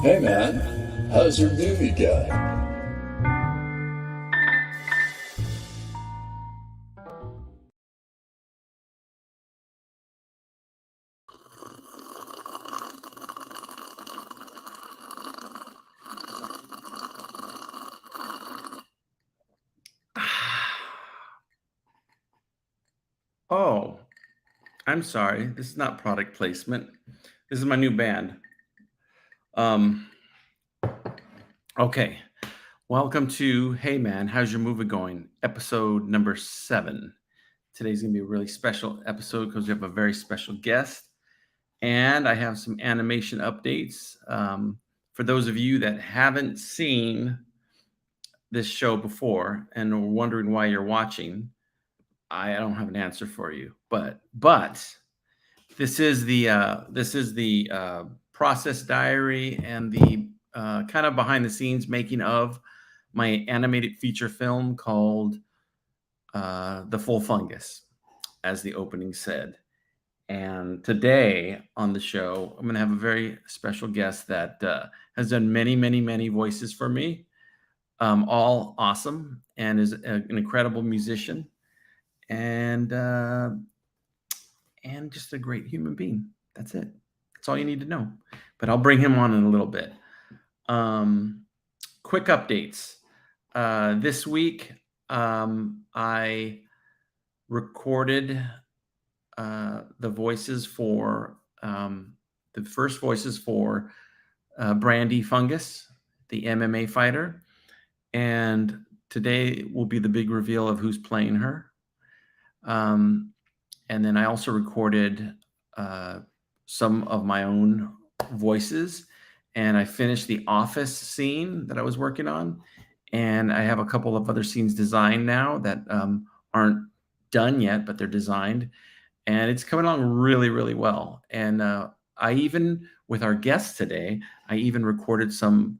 Hey man, how's your movie going? Oh, I'm sorry. This is not product placement. This is my new band. Okay. Welcome to Hey Man, how's your movie going? Episode number 7. Today's gonna be a really special episode because we have a very special guest, and I have some animation updates. For those of you that haven't seen this show before and are wondering why you're watching, I don't have an answer for you. But this is the process diary and the kind of behind the scenes making of my animated feature film called The Full Fungus, as the opening said. And today on the show, I'm going to have a very special guest that has done many voices for me, all awesome, and is an incredible musician and just a great human being. That's it. That's all you need to know. But I'll bring him on in a little bit. Quick updates. This week, I recorded the voices for the first voices for Brandy Fungus, the MMA fighter. And today will be the big reveal of who's playing her. And then I also recorded some of my own voices, and I finished the office scene that I was working on. And I have a couple of other scenes designed now that aren't done yet, but they're designed. And it's coming along really well. And I even, with our guests today, I even recorded some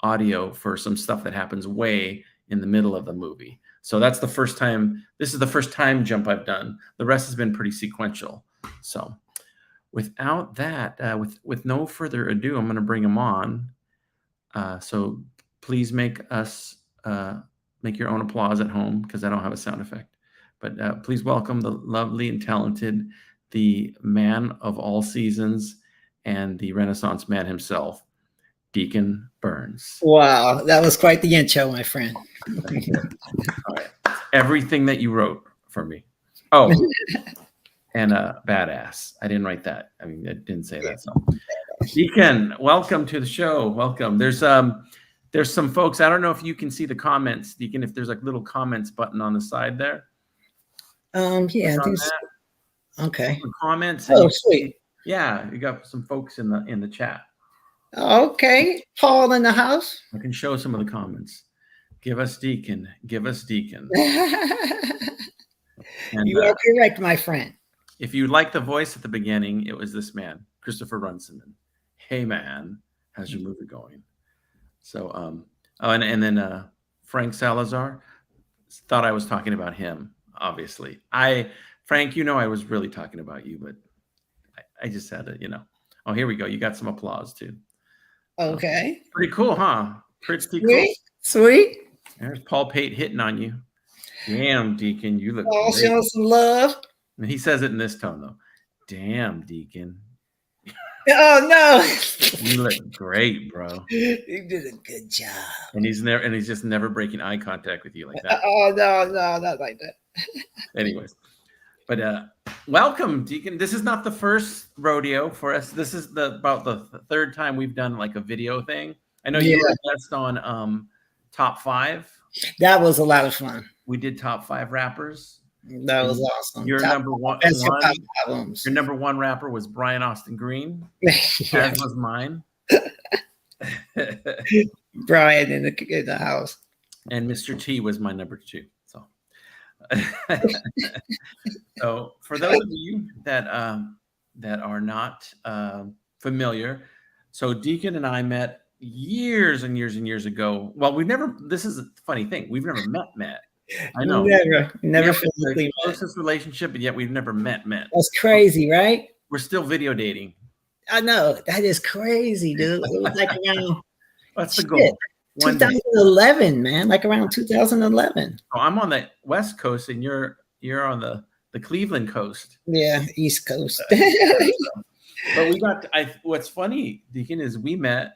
audio for some stuff that happens way in the middle of the movie. So that's the first time. This is the first time jump I've done. The rest has been pretty sequential. So without that, with no further ado, I'm going to bring him on. So please make your own applause at home, because I don't have a sound effect. But please welcome the lovely and talented, the man of all seasons, and the Renaissance man himself, Deacon Burns. Wow, that was quite the intro, my friend. All right. Everything that you wrote for me. Oh, and badass. I didn't write that. I mean, I didn't say that. So, Deacon, welcome to the show. Welcome. There's some folks. I don't know if you can see the comments, Deacon. If there's like little comments button on the side there. Yeah. Okay. Comments. Oh, sweet. Yeah, you got some folks in the chat. Okay, Paul in the house. I can show some of the comments. Give us Deacon. Give us Deacon. And, you are correct, my friend. If you like the voice at the beginning, it was this man, Christopher Runciman. Hey man, how's your movie going? So and then Frank Salazar thought I was talking about him. Obviously, Frank, I was really talking about you, but I just had to, Oh, here we go. You got some applause too. Okay. Pretty cool, huh? Pretty cool. Sweet. There's Paul Pate hitting on you. Damn, Deacon, you look great. Showing some love. And he says it in this tone, though. Damn, Deacon. Oh no. You look great, bro. You did a good job. And he's just never breaking eye contact with you like that. Oh no, not like that. Anyways. But welcome, Deacon. This is not the first rodeo for us. This is about the third time we've done like a video thing. I know you were a guest on Top 5. That was a lot of fun. We did Top 5 rappers. That was awesome. Your number one rapper was Brian Austin Green, as was mine. Brian in the house. And Mr. T was my number 2. So for those of you that are not familiar, so Deacon and I met years and years ago. Well, this is a funny thing. We've never met. I know. Never physically closest relationship, but yet we've never met. That's crazy, right? We're still video dating. I know. That is crazy, dude. It was like around That's the goal. 2011, man. Like around 2011. Oh, I'm on the West Coast, and you're on the Cleveland coast. Yeah, East Coast. But we got. What's funny, Deacon, is we met.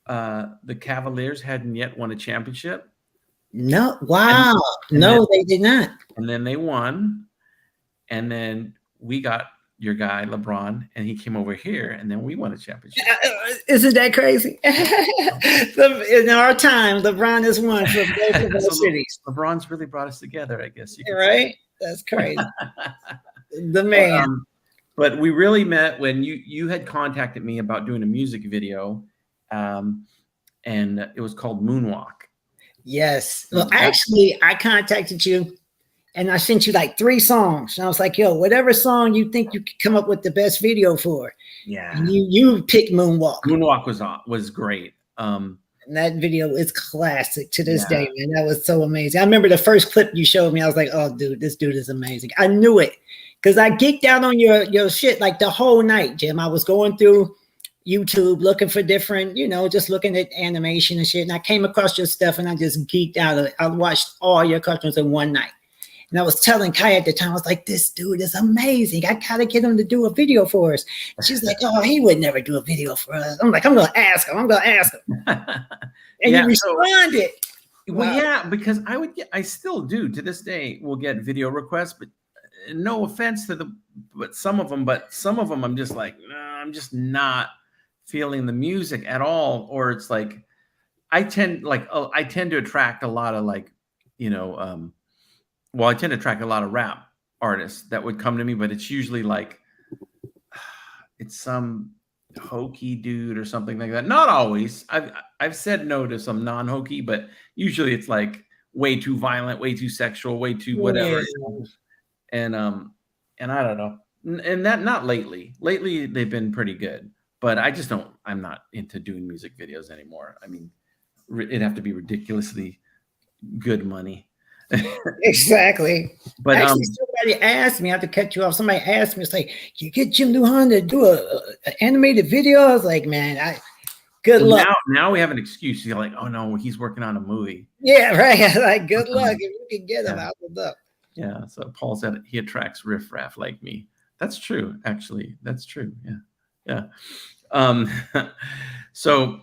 The Cavaliers hadn't yet won a championship. No, wow. No, they did not. And then they won. And then we got your guy, LeBron, and he came over here, and then we won a championship. Isn't that crazy? In our time, LeBron has won for both of those cities. LeBron's really brought us together, I guess. Right? That's crazy. The man. But we really met when you had contacted me about doing a music video, and it was called Moonwalk. Yes. Well, actually, I contacted you, and I sent you like 3 songs. And I was like, yo, whatever song you think you could come up with the best video for. Yeah. And you picked Moonwalk. Moonwalk was great. And that video is classic to this day, man. That was so amazing. I remember the first clip you showed me. I was like, oh, dude, this dude is amazing. I knew it because I geeked out on your shit like the whole night, Jim. I was going through YouTube looking for different, just looking at animation and shit. And I came across your stuff and I just geeked out. I watched all your cartoons in one night. And I was telling Kai at the time, I was like, this dude is amazing. I got to get him to do a video for us. And she's like, oh, he would never do a video for us. I'm like, I'm going to ask him. And you responded. Well, yeah, because I still do to this day. We'll get video requests, but no offense to some of them I'm just like, no, I'm just not feeling the music at all. Or it's like, I tend to attract a lot of I tend to attract a lot of rap artists that would come to me, but it's usually like, it's some hokey dude or something like that. Not always. I've said no to some non-hokey, but usually it's like way too violent, way too sexual, way too whatever. Yeah. And I don't know. And that not lately. Lately they've been pretty good, but I'm not into doing music videos anymore. I mean, it'd have to be ridiculously good money. Exactly. But actually, somebody asked me, I have to cut you off. Somebody asked me, it's like, you get Jim Lujan to do an animated video? I was like, man, good luck. Now we have an excuse. You're like, oh no, he's working on a movie. Yeah, right. Like, good luck. If you can get him out the duck. Yeah. So Paul said he attracts riffraff like me. That's true, actually. That's true. Yeah. So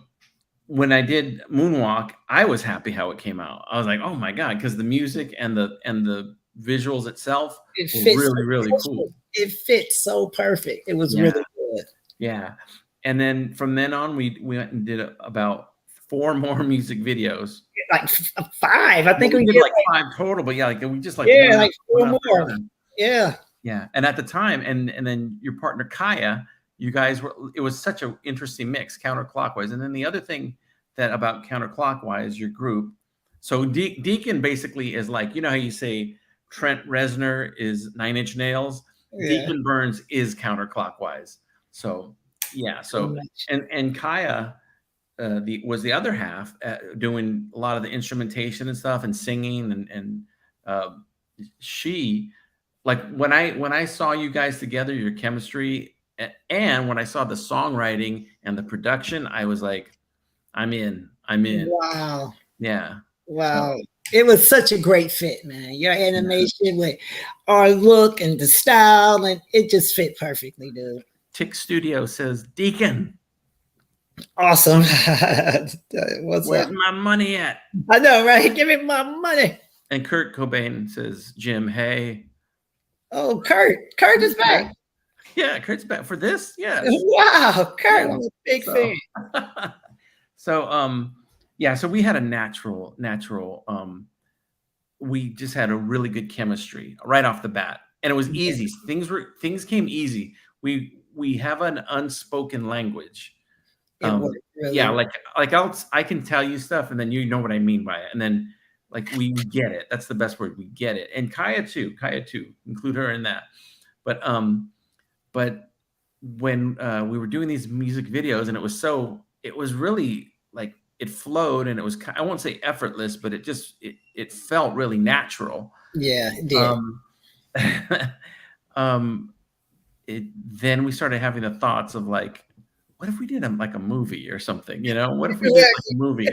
when I did Moonwalk, I was happy how it came out. I was like, oh my God, because the music and the visuals itself was really, really cool. It fits so perfect. It was really good. Yeah. And then from then on, we went and did about 4 more music videos. Like 5. I think we did like 5 total, but we just like 4 more. Yeah. Yeah. And at the time, and then your partner Kaya, you guys it was such an interesting mix, Kounterclockwise. And then the other thing about Kounterclockwise, your group. So Deacon basically is like, you know how you say Trent Reznor is 9 Inch Nails? Yeah. Deacon Burns is Kounterclockwise. So yeah. So and Kaya was the other half doing a lot of the instrumentation and stuff and singing and she, like when I saw you guys together, your chemistry, and when I saw the songwriting and the production, I was like, I'm in. Wow. Yeah. Wow. So, it was such a great fit, man. Your animation with our look and the style, and it just fit perfectly, dude. Tick Studio says, Deacon. Awesome. Where's my money at? I know, right? Give me my money. And Kurt Cobain says, Jim, hey. Oh, Kurt is back. Yeah, Kurt's back for this. Yeah. Wow, Kurt, I'm a big fan. So, so we had a natural. We just had a really good chemistry right off the bat, and it was easy. Things came easy. We have an unspoken language. Really yeah, like I can tell you stuff, and then you know what I mean by it, and then like we get it. That's the best word. We get it. And Kaya too. Include her in that. But when we were doing these music videos, and it was really like it flowed, and it was, I won't say effortless, but it felt really natural. Yeah, it did. then we started having the thoughts of like, what if we did like a movie or something? You know, what if we did like a movie?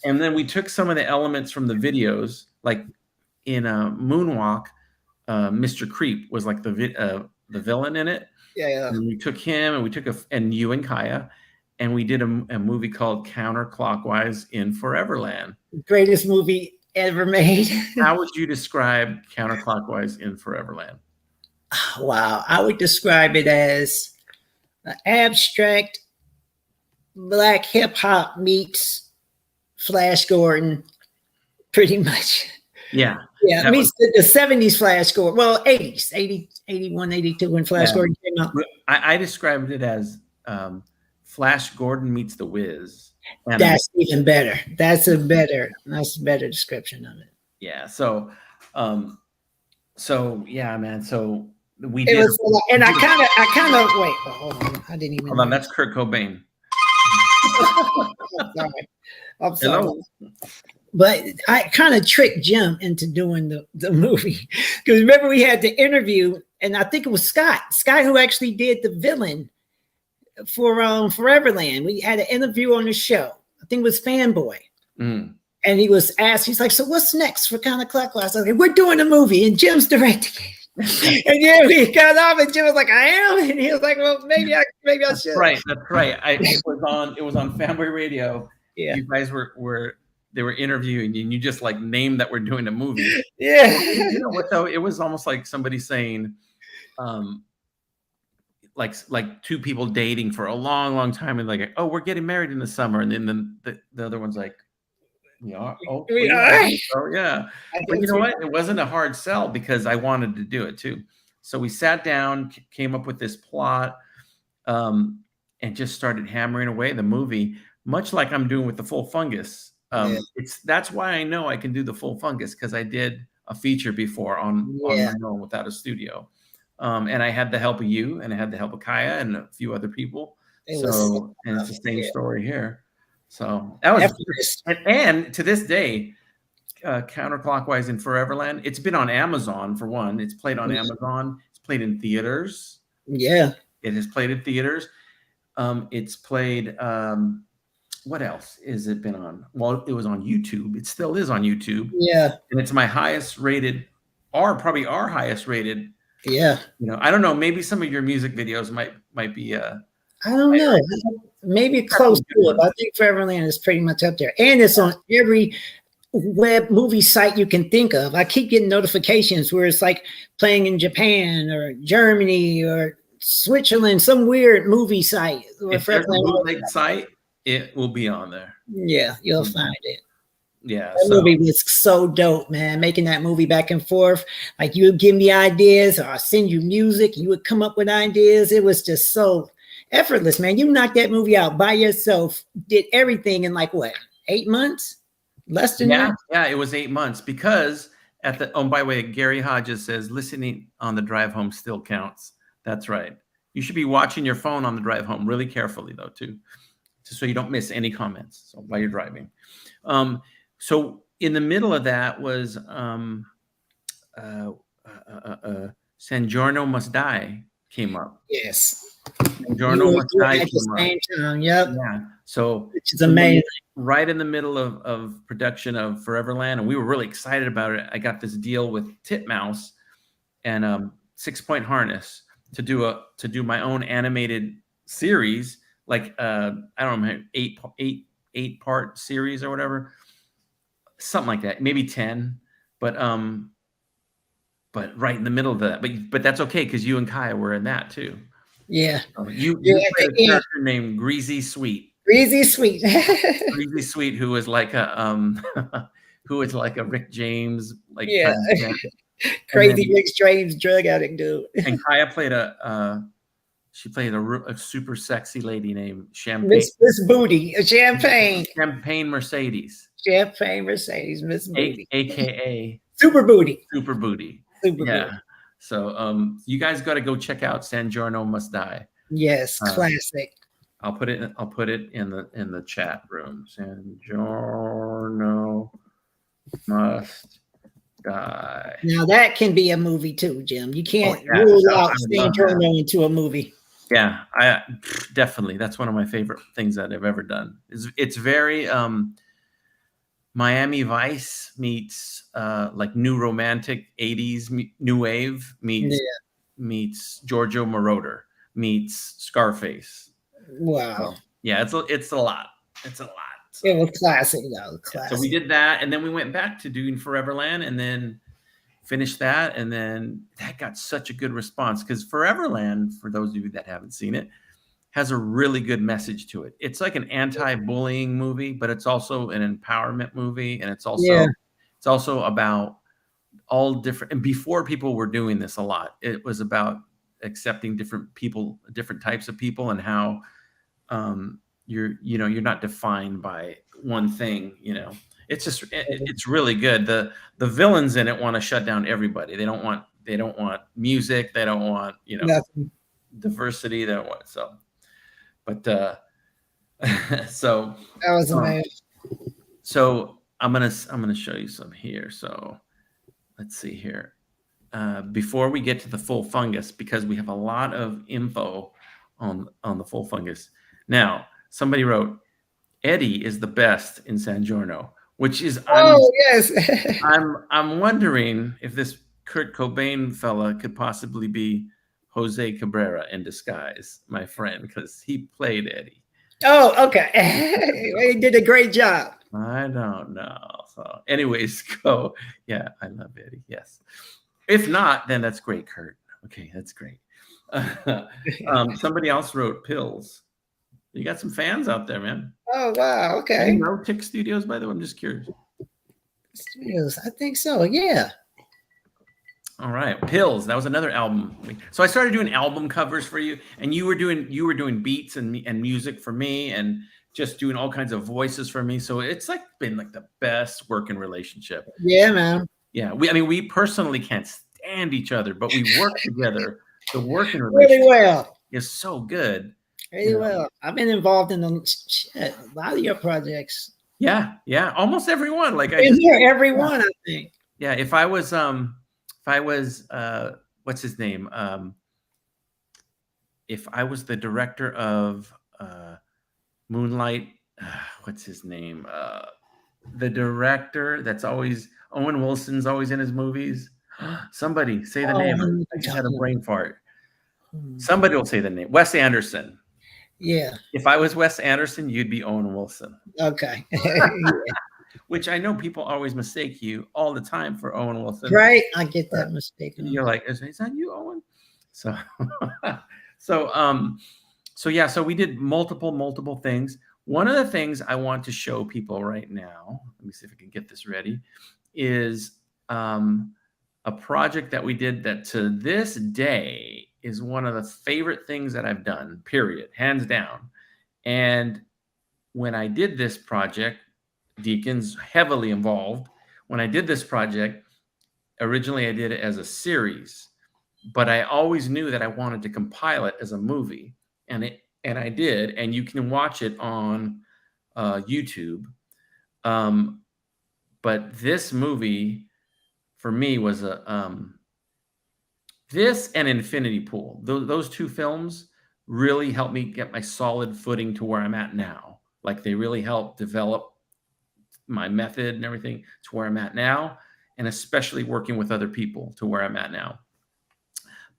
And then we took some of the elements from the videos, like in a Moonwalk, Mr. Creep was like the villain in it. Yeah. And we took him, and we took and you and Kaya, and we did a movie called Counterclockwise in Foreverland. Greatest movie ever made. How would you describe Counterclockwise in Foreverland? Wow, I would describe it as an abstract black hip hop meets Flash Gordon, pretty much. Yeah. Yeah, it means the 70s Flash Gordon. Well, 80s, 80, 81, 82 when Flash Gordon came out. I described it as Flash Gordon meets The Wiz. That's even better. That's a better description of it. Yeah. So yeah, man. So we did. And I kind of wait. Hold on. I didn't even. Hold on. That's Kurt Cobain. I'm sorry. Hello? But I kind of tricked Jim into doing the movie, because remember we had the interview, and I think it was Scott who actually did the villain for Foreverland. We had an interview on the show. I think it was Fanboy, and he was asked. He's like, "So what's next for Counterclockwise?" I was like, "We're doing a movie, and Jim's directing it." And yeah, we got off, and Jim was like, "I am," and he was like, "Well, maybe I should." That's right. It was on Fanboy Radio. Yeah, you guys they were interviewing you, and you just like named that we're doing a movie. Yeah. You know what though? It was almost like somebody saying, like two people dating for a long, long time, and like, oh, we're getting married in the summer, and then the other one's like, yeah, oh yeah. But you know what? It wasn't a hard sell because I wanted to do it too. So we sat down, came up with this plot, and just started hammering away the movie, much like I'm doing with the Full Fungus. That's why I know I can do the Full Fungus, because I did a feature before on my own without a studio, and I had the help of you, and I had the help of Kaya and a few other people. And it's the same story here. So that was, and to this day, Counterclockwise in Foreverland. It's been on Amazon for one. It's played on Amazon. It's played in theaters. Yeah, it has played in theaters. It's played. What else has it been on? Well, it was on YouTube. It still is on YouTube. Yeah. And it's my highest rated, or probably our highest rated. Yeah. You know, I don't know. Maybe some of your music videos might be I don't know. Maybe close to it. I think Foreverland is pretty much up there. And it's on every web movie site you can think of. I keep getting notifications where it's like playing in Japan or Germany or Switzerland, some weird movie site. If there's a bootleg site, it will be on there. Yeah, you'll find it. Yeah, that movie was so dope, man. Making that movie back and forth, like you would give me ideas, or I'll send you music, you would come up with ideas. It was just so effortless, man. You knocked that movie out by yourself, did everything in like what, 8 months? Less than that? Yeah, it was 8 months, because by the way, Gary Hodges says listening on the drive home still counts. That's right. You should be watching your phone on the drive home really carefully though, too, so you don't miss any comments while you're driving. So in the middle of that was San Giorno Must Die came up. Yes. San Giorno Must Die at the same time. Yep. Yeah. So which is amazing. Right in the middle of production of Foreverland, and we were really excited about it. I got this deal with Titmouse and 6 Point Harness to do my own animated series, like I don't know, eight part series or whatever. Something like that, maybe 10, but right in the middle of that. But that's okay, because you and Kaya were in that too. Yeah. You played a character named Greasy Sweet. Greasy Sweet. Greasy Sweet, who was like a Rick James, like crazy Rick James drug addict dude. And Kaya played she played a super sexy lady named Champagne. Miss Booty, Champagne Mercedes, Miss Booty, aka Super Booty. Super Booty. So you guys got to go check out San Giorno Must Die. Yes, classic. I'll put it in the chat room. San Giorno Must Now that can be a movie too, Jim. You can't yeah. rule I out love San Antonio into a movie. Yeah, I definitely. That's one of my favorite things that I've ever done. It's very Miami Vice meets like new romantic 80s new wave meets Giorgio Moroder meets Scarface. Wow. So, yeah, it's a lot. It's a lot. So, it was classic though. Classic. So we did that, and then we went back to doing Foreverland, and then finished that, and then that got such a good response because Foreverland, for those of you that haven't seen it, has a really good message to it. It's like an anti-bullying movie, but it's also an empowerment movie, and it's also about all different. And before, people were doing this a lot. It was about accepting different people, different types of people, and how you're not defined by one thing. It's just it's really good. The villains in it want to shut down everybody. They don't want music. They don't want Nothing. diversity. They don't want so. But so that was amazing. So I'm gonna show you some here. So let's see here. Before we get to the full fungus, because we have a lot of info on the full fungus. Now, somebody wrote, Eddie is the best in San Giorno, which is yes. I'm wondering if this Kurt Cobain fella could possibly be Jose Cabrera in disguise, my friend, because he played Eddie. Oh, okay. He did a great job. I don't know. So anyways, go. Yeah, I love Eddie. Yes. If not, then that's great, Kurt. Okay, that's great. Somebody else wrote Pills. You got some fans out there, man. Oh, wow. Okay. You know Tick Studios, by the way? I'm just curious. Studios, I think so. Yeah. All right, Pills. That was another album. So I started doing album covers for you, and you were doing beats and music for me, and just doing all kinds of voices for me. So it's been the best working relationship. Yeah, man. Yeah, we personally can't stand each other, but we work together. The working relationship really well is so good. Really well. I've been involved in a lot of your projects. Yeah, almost every one. Every one, I think. Yeah, if I was what's his name? If I was the director of Moonlight, what's his name? The director that's always Owen Wilson's always in his movies. Somebody say the name. I just had a brain fart. Somebody will say the name. Wes Anderson. Yeah. If I was Wes Anderson, you'd be Owen Wilson. Okay. Which I know people always mistake you all the time for Owen Wilson. Right. I get that mistake. You're like, is that you, Owen? So, so we did multiple things. One of the things I want to show people right now, let me see if I can get this ready, is a project that we did that to this day is one of the favorite things that I've done, period, hands down. And when I did this project, Deacon's heavily involved. When I did this project, originally I did it as a series, but I always knew that I wanted to compile it as a movie, and I did, and you can watch it on YouTube. But this movie for me was this and Infinity Pool. Those two films really helped me get my solid footing to where I'm at now. Like, they really helped develop my method and everything to where I'm at now, and especially working with other people to where I'm at now.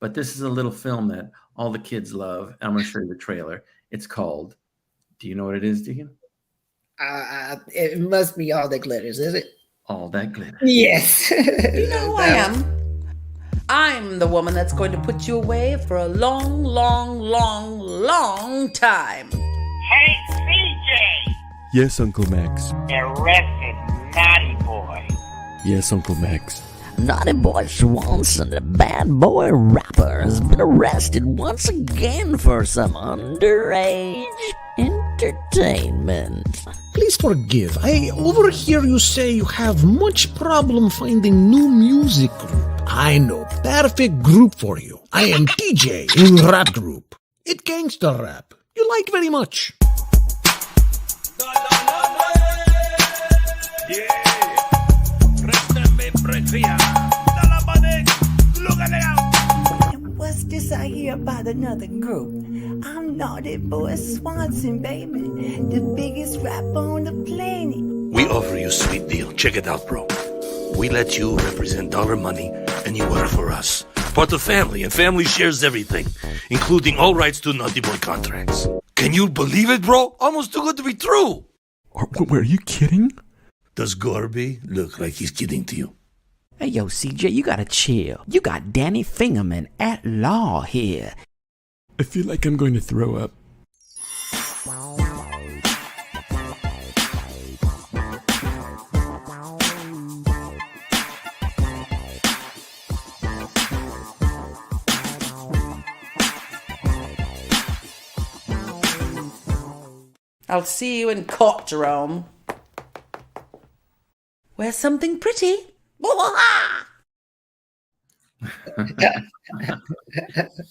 But this is a little film that all the kids love. And I'm going to show you the trailer. It's called, do you know what it is, Deacon? It must be All That Glitters, is it? All That Glitters. Yes. You know who I am? I'm the woman that's going to put you away for a long, long, long, long time. Hey, CJ! Yes, Uncle Max. Arrested naughty boy. Yes, Uncle Max. Naughty Boy Swanson, the bad boy rapper, has been arrested once again for some underage entertainment. Please forgive. I overhear you say you have much problem finding new music group. I know perfect group for you. I am DJ in rap group. It gangster rap. You like very much. Yeah. Préstame What's this I hear about another group? I'm Naughty Boy Swanson, baby. The biggest rapper on the planet. We offer you a sweet deal. Check it out, bro. We let you represent dollar money, and you work for us. Part of family, and family shares everything, including all rights to Naughty Boy contracts. Can you believe it, bro? Almost too good to be true. Were you kidding? Does Gorby look like he's kidding to you? Hey, yo, CJ, you gotta chill. You got Danny Fingerman at law here. I feel like I'm going to throw up. I'll see you in court, Jerome. Wear something pretty.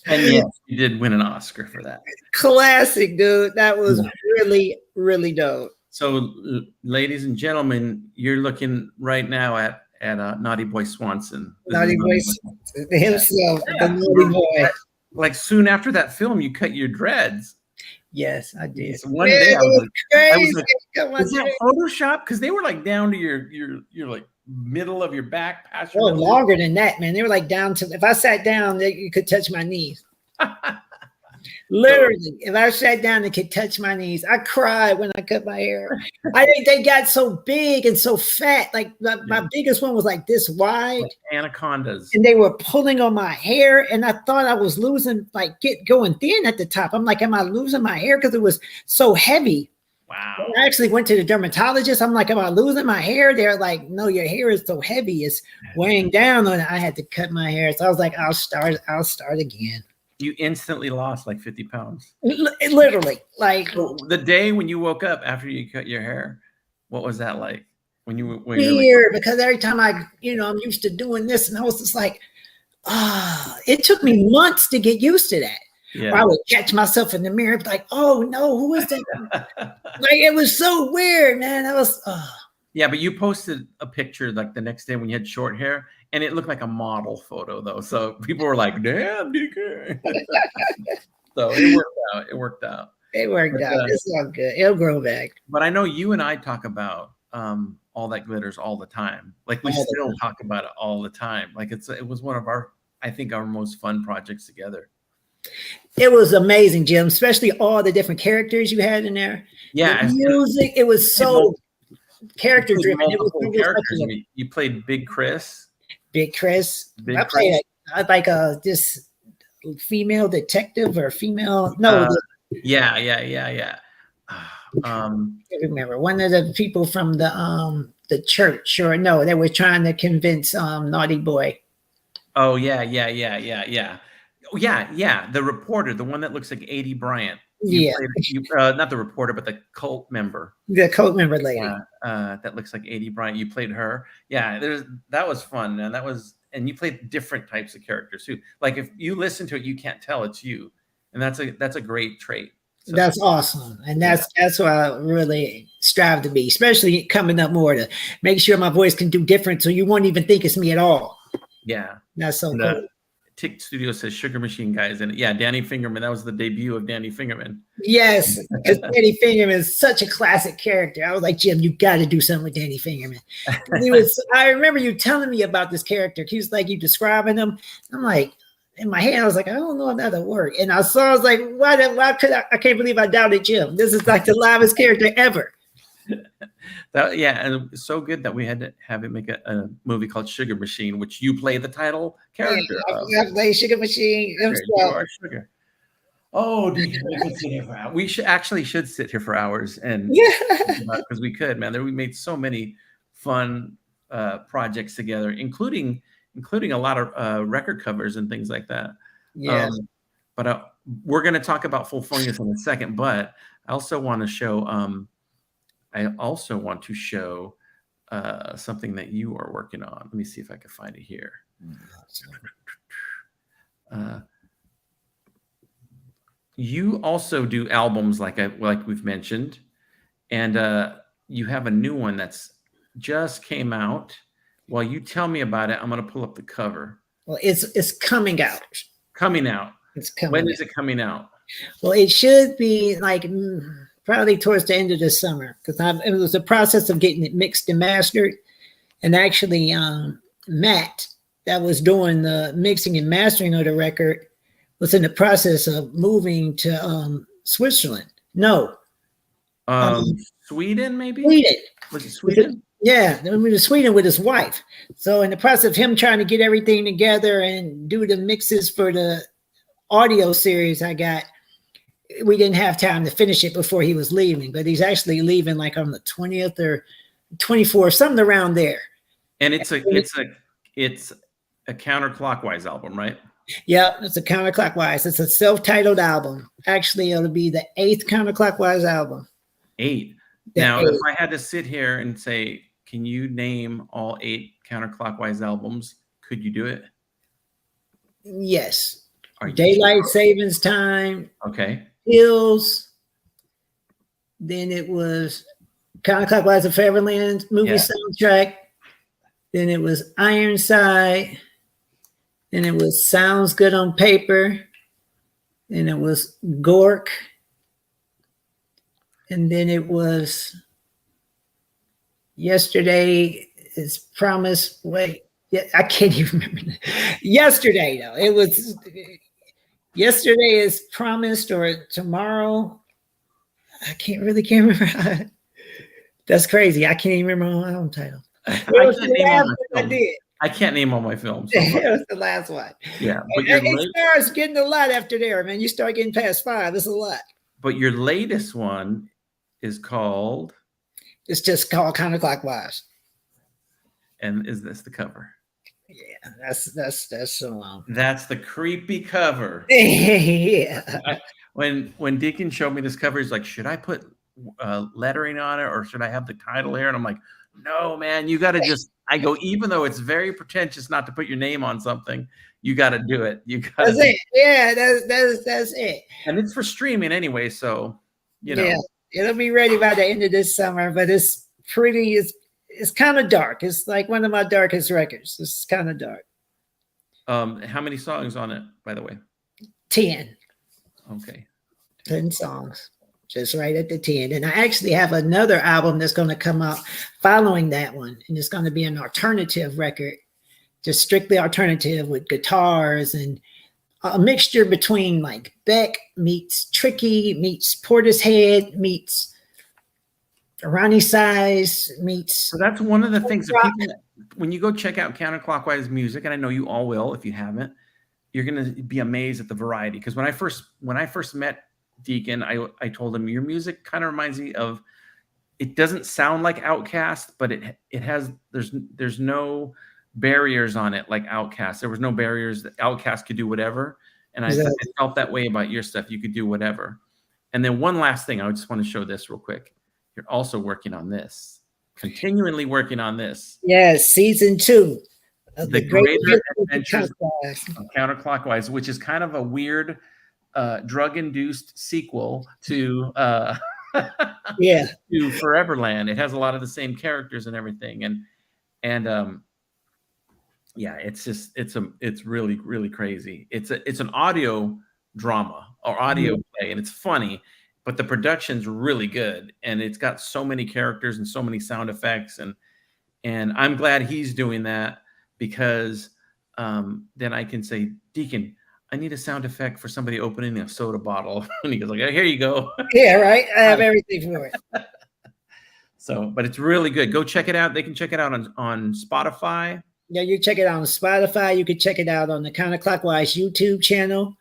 And yes, you did win an Oscar for that. Classic, dude. That was really, really dope. So, ladies and gentlemen, you're looking right now at Naughty Boy Swanson. Naughty Boy Swanson himself, the naughty boy. Like soon after that film, you cut your dreads. Yes, I did. So one day I was crazy. like, was that Photoshop? Because they were like down to your like middle of your back. Past your longer than that, man. They were like down to, if I sat down, you could touch my knees. Literally, if I sat down, they could touch my knees. I cried when I cut my hair. I think they got so big and so fat. Like my biggest one was like this wide. Like anacondas. And they were pulling on my hair. And I thought I was losing, like going thin at the top. I'm like, am I losing my hair? Because it was so heavy. Wow. I actually went to the dermatologist. I'm like, am I losing my hair? They're like, no, your hair is so heavy. It's weighing down on it. I had to cut my hair. So I was like, I'll start again. You instantly lost like 50 pounds. Literally. Like so the day when you woke up after you cut your hair, what was that like? When weird, because every time I'm used to doing this, and I was just like, it took me months to get used to that. Yeah. I would catch myself in the mirror, like, oh no, who is that? Like, it was so weird, man. That was Yeah, but you posted a picture like the next day when you had short hair, and it looked like a model photo though. So people were like, damn, Deacon. So it worked out. It's all good. It'll grow back. But I know you and I talk about All That Glitters all the time. Like we still talk about it all the time. Like it was one of our most fun projects together. It was amazing, Jim, especially all the different characters you had in there. Yeah. The music, it was so character driven. You played Big Chris. Big Chris. I played like this female detective or female. No. Yeah. I remember one of the people from the church, or no, they were trying to convince Naughty Boy. Oh yeah. The reporter, the one that looks like 80 Bryant. Not the reporter, but the cult member. The cult member lady. That looks like 80 Bryant. You played her. Yeah, that was fun, man. And you played different types of characters too. Like if you listen to it, you can't tell it's you, and that's a great trait. So, that's awesome, and that's what I really strive to be, especially coming up more to make sure my voice can do different, so you won't even think it's me at all. Yeah, that's so cool. Tick Studio says Sugar Machine Guys, and Danny Fingerman. That was the debut of Danny Fingerman. Yes, because Danny Fingerman is such a classic character. I was like, Jim, you got to do something with Danny Fingerman. I remember you telling me about this character. He was like, you describing him. I'm like, in my head, I was like, I don't know if that'll work. And I was like, why could I can't believe I doubted Jim. This is like the livest character ever. And it's so good that we had to have him make a movie called Sugar Machine, which you play the title character. I play Sugar Machine. You are Sugar. Oh, we should sit here for hours and because we could, man. We made so many fun projects together, including a lot of record covers and things like that. Yeah. But we're going to talk about Full Fungus in a second. But I also want to show. Something that you are working on. Let me see if I can find it here. You also do albums like we've mentioned, and you have a new one that's just came out. While you tell me about it, I'm going to pull up the cover. Well, it's coming out. Coming out. It's coming. When is it coming out? Well, it should be like probably towards the end of the summer, because it was a process of getting it mixed and mastered. And actually, Matt, that was doing the mixing and mastering of the record, was in the process of moving to Switzerland. No. Sweden, maybe? Sweden. Was it Sweden? Yeah, they went to Sweden with his wife. So in the process of him trying to get everything together and do the mixes for the audio series I got, we didn't have time to finish it before he was leaving. But he's actually leaving like on the 20th or 24th, something around there. And it's a Counterclockwise album, right? Yeah, it's a Counterclockwise. It's a self-titled album. Actually, it'll be the 8th Counterclockwise album. 8. Now, if I had to sit here and say, can you name all 8 Counterclockwise albums? Could you do it? Yes. Are Daylight Savings Time. Okay. Hills. Then it was Counterclockwise of Fairland movie soundtrack. Then it was Ironside. Then it was Sounds Good on Paper. Then it was Gork. And then it was Yesterday is Promised. Wait, yeah, I can't even remember. Yesterday, though. It was Yesterday is Promised or Tomorrow. I can't remember. That's crazy. I can't even remember my album title. I can't name all my films. So. It was the last one. Yeah. But it starts getting a lot after there, man. You start getting past 5. It's a lot. But your latest one is called? It's just called Counterclockwise. And is this the cover? Yeah, that's so long. That's the creepy cover. Yeah. When Deacon showed me this cover, he's like, should I put lettering on it or should I have the title here? And I'm like, no, man, you got to just, I go, even though it's very pretentious not to put your name on something, you got to do it. That's it. Yeah, that's it. And it's for streaming anyway, so, you know. Yeah, it'll be ready by the end of this summer, but it's kind of dark. It's like one of my darkest records. It's kind of dark. How many songs on it, by the way? 10. Okay. 10 songs. Just right at the 10. And I actually have another album that's going to come out following that one. And it's going to be an alternative record, just strictly alternative with guitars and a mixture between like Beck meets Tricky meets Portishead meets Ronnie Size meets. So that's one of the things that people, when you go check out Counterclockwise music, and I know you all will if you haven't, you're going to be amazed at the variety. Because when I first met Deacon, I told him your music kind of reminds me of, it doesn't sound like Outkast, but it has, there's no barriers on it like Outkast. There was no barriers. That Outkast could do whatever. And I felt that way about your stuff. You could do whatever. And then one last thing, I just want to show this real quick. You're also working on this, continually working on this. Yes, season 2. The Greater Adventures of Counterclockwise, which is kind of a weird drug-induced sequel to to Foreverland. It has a lot of the same characters and everything, and yeah, it's really, really crazy. It's an audio drama or audio play, and it's funny, but the production's really good, and it's got so many characters and so many sound effects, and I'm glad he's doing that, because then I can say, Deacon, I need a sound effect for somebody opening a soda bottle. And he goes like, oh, here you go. Yeah, right. I have everything for it. So, but it's really good. Go check it out. They can check it out on Spotify. Yeah, you check it out on Spotify. You can check it out on the Counterclockwise YouTube channel.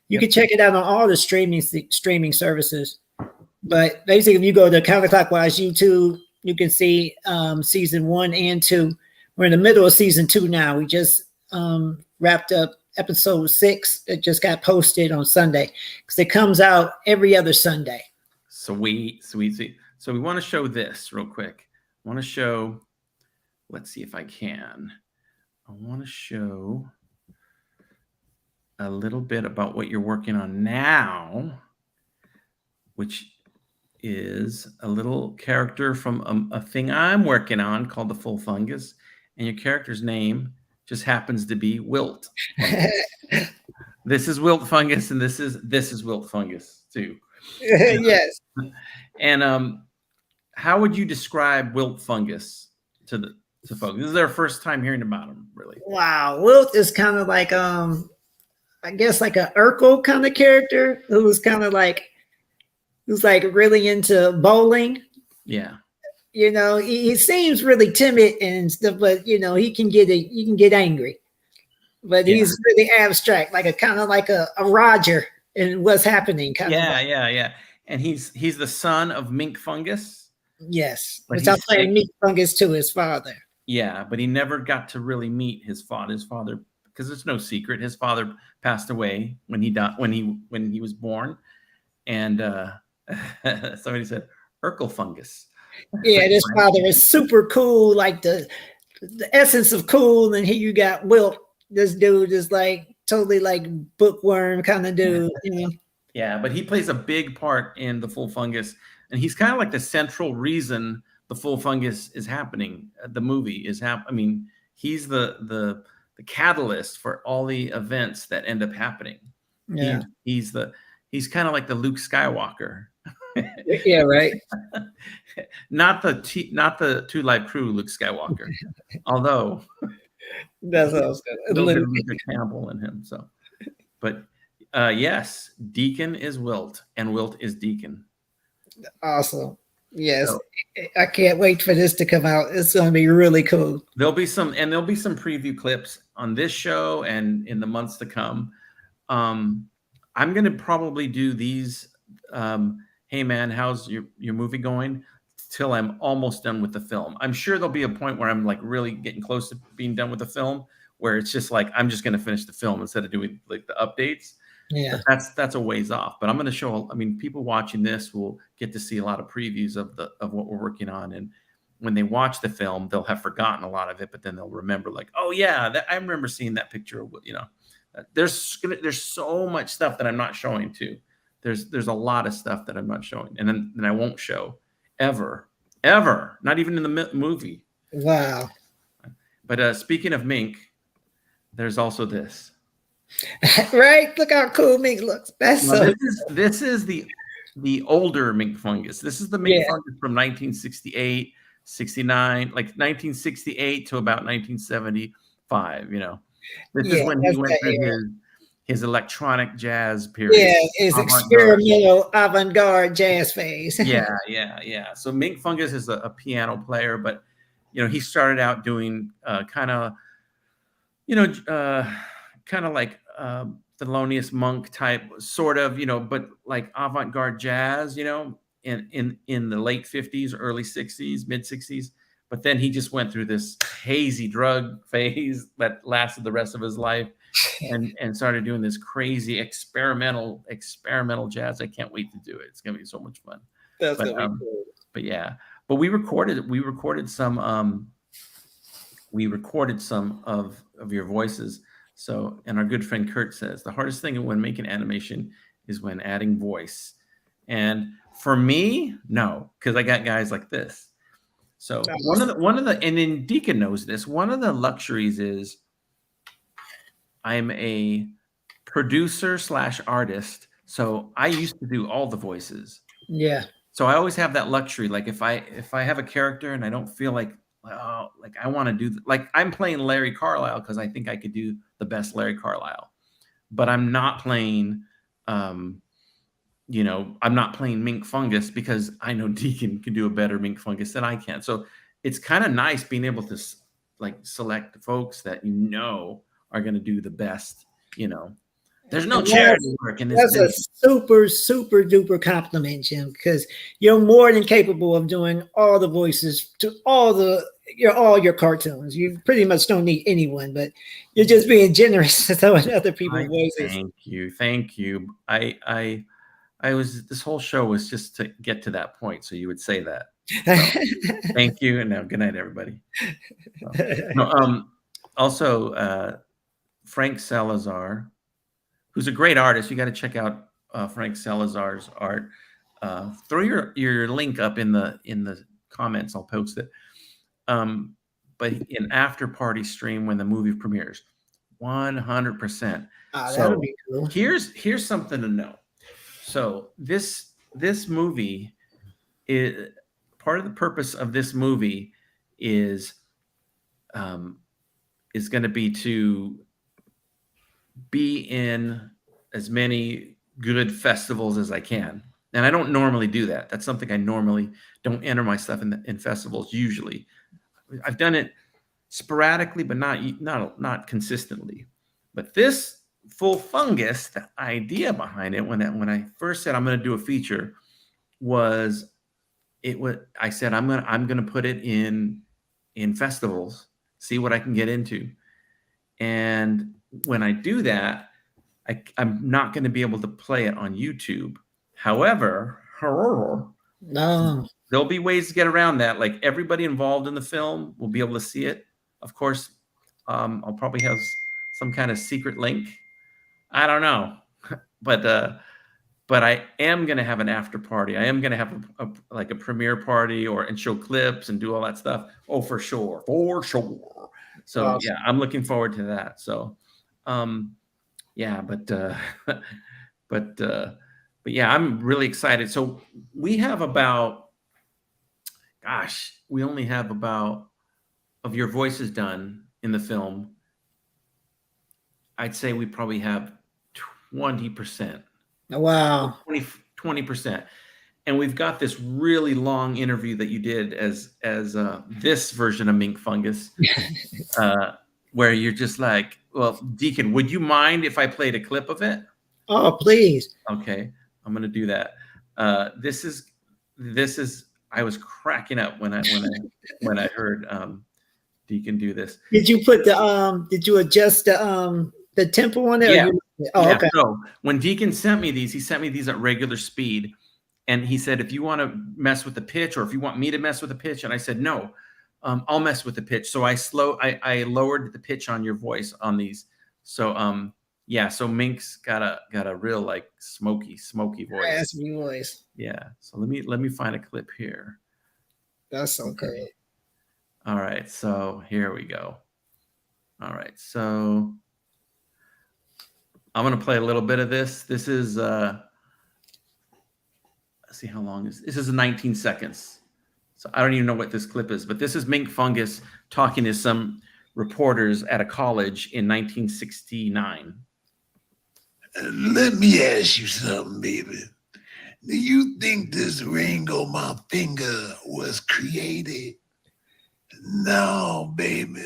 You can check it out on all the streaming services. But basically, if you go to Counterclockwise YouTube, you can see season 1 and 2. We're in the middle of season 2 now. We just wrapped up episode 6. It just got posted on Sunday because it comes out every other Sunday. Sweet. So we want to show this real quick. I want to show, let's see if I can. I want to show a little bit about what you're working on now, which is a little character from a thing I'm working on called the Full Fungus. and your character's name just happens to be Wilt. This is Wilt Fungus, and this is Wilt Fungus too. Yes. And how would you describe Wilt Fungus to folks? This is their first time hearing about him, really. Wow, Wilt is kind of like I guess like an Urkel kind of character who's like really into bowling. Yeah. You know, he seems really timid and stuff, but you know, he can get angry. But he's really abstract, like a kind of like a Roger in what's happening. Yeah. And he's the son of Mink Fungus. Yes, but which I'm playing Mink Fungus to his father. Yeah, but he never got to really meet his father. His father, because it's no secret, his father passed away when he was born, and somebody said Urkel Fungus. Yeah, this father is super cool, like the essence of cool, and here you got Wilt. This dude is like totally like bookworm kind of dude, you know. Yeah, but he plays a big part in the Full Fungus, and he's kind of like the central reason the Full Fungus is happening. The movie is happening. I mean, he's the catalyst for all the events that end up happening. Yeah, he's kind of like the Luke Skywalker. Yeah, right. Not the Two Live Crew Luke Skywalker, although that's also a little bit of Campbell in him. So, but yes, Deacon is Wilt, and Wilt is Deacon. Awesome. Yes, so, I can't wait for this to come out. It's going to be really cool. There'll be some preview clips on this show and in the months to come. I'm going to probably do these. Hey man, how's your movie going? Till I'm almost done with the film. I'm sure there'll be a point where I'm like really getting close to being done with the film, where it's just like I'm just going to finish the film instead of doing like the updates. Yeah, but that's a ways off. But I'm going to show. I mean, people watching this will get to see a lot of previews of what we're working on, and when they watch the film, they'll have forgotten a lot of it, but then they'll remember, like, oh yeah, I remember seeing that picture. You know, there's so much stuff that I'm not showing too. There's a lot of stuff that I'm not showing, and then I won't show ever, not even in the movie. Wow. But speaking of Mink, there's also this. Right? Look how cool Mink looks. That's so. This is the older Mink Fungus. This is the Mink Fungus from 1968, 69, like 1968 to about 1975. You know, this is when he went through his electronic jazz period. Yeah, his experimental avant-garde jazz phase. Yeah. So Mink Fungus is a piano player, but you know, he started out doing kind of like Thelonious Monk type, sort of, you know, but like avant-garde jazz, you know, in the late 50s, early 60s, mid 60s. But then he just went through this hazy drug phase that lasted the rest of his life, and started doing this crazy experimental jazz. I can't wait to do it. It's gonna be so much fun. That's gonna be cool. But yeah, but we recorded some of your voices. So, and our good friend Kurt says the hardest thing when making animation is when adding voice. And for me, no, because I got guys like this. So one of the and then Deacon knows this. One of the luxuries is I'm a producer / artist. So I used to do all the voices. Yeah. So I always have that luxury. Like if I have a character and I don't feel like, oh, like I want to do, like I'm playing Larry Carlisle because I think I could do the best Larry Carlisle, but I'm not playing, I'm not playing Mink Fungus because I know Deacon can do a better Mink Fungus than I can. So it's kind of nice being able to like select folks that you know are going to do the best. You know, there's no charity work in this. That's business. A super, super duper compliment, Jim, because you're more than capable of doing all the voices to all your cartoons. You pretty much don't need anyone, but you're just being generous to throwing other people's voices. Thank you. I was, this whole show was just to get to that point, so you would say that. So, thank you, and now good night, everybody. Also, Frank Salazar, who's a great artist. You got to check out Frank Salazar's art. Throw your link up in the comments. I'll post it. But but an after party stream when the movie premieres. 100%. That'll be cool. Here's something to know. So this movie is part of the purpose of this movie is going to be to be in as many good festivals as I can. And I don't normally do that. That's something I normally don't enter my stuff in festivals usually. I've done it sporadically, but not consistently. But this full Fungus, the idea behind it, when I first said I'm going to do a feature, I said I'm going to put it in festivals, see what I can get into. And when I do that, I'm not going to be able to play it on YouTube. However, no, there'll be ways to get around that. Like everybody involved in the film will be able to see it. Of course, I'll probably have some kind of secret link. I don't know, but I am going to have an after party. I am going to have a premiere party and show clips and do all that stuff. Oh, for sure. So awesome. Yeah, I'm looking forward to that. So, yeah, but yeah, I'm really excited. So we have we only have about of your voices done in the film. I'd say we probably have 20%. Wow. 20%. And we've got this really long interview that you did as this version of Mink Fungus, where you're just like, well, Deacon, would you mind if I played a clip of it? Oh, please. Okay, I'm gonna do that. This is I was cracking up when I heard Deacon do this. Did you put did you adjust the tempo on it? Yeah. Oh, okay. So when Deacon sent me these, he sent me these at regular speed. And he said, if you want to mess with the pitch or if you want me to mess with the pitch. And I said, no, I'll mess with the pitch. So I lowered the pitch on your voice on these. So, yeah. So Mink's got a real like smoky voice. Raspy voice. Yeah. So let me find a clip here. That's okay. All right. So here we go. All right. So I'm going to play a little bit of this. This is, let's see how long this is 19 seconds. So I don't even know what this clip is, but this is Mink Fungus talking to some reporters at a college in 1969. Let me ask you something, baby. Do you think this ring on my finger was created? No, baby.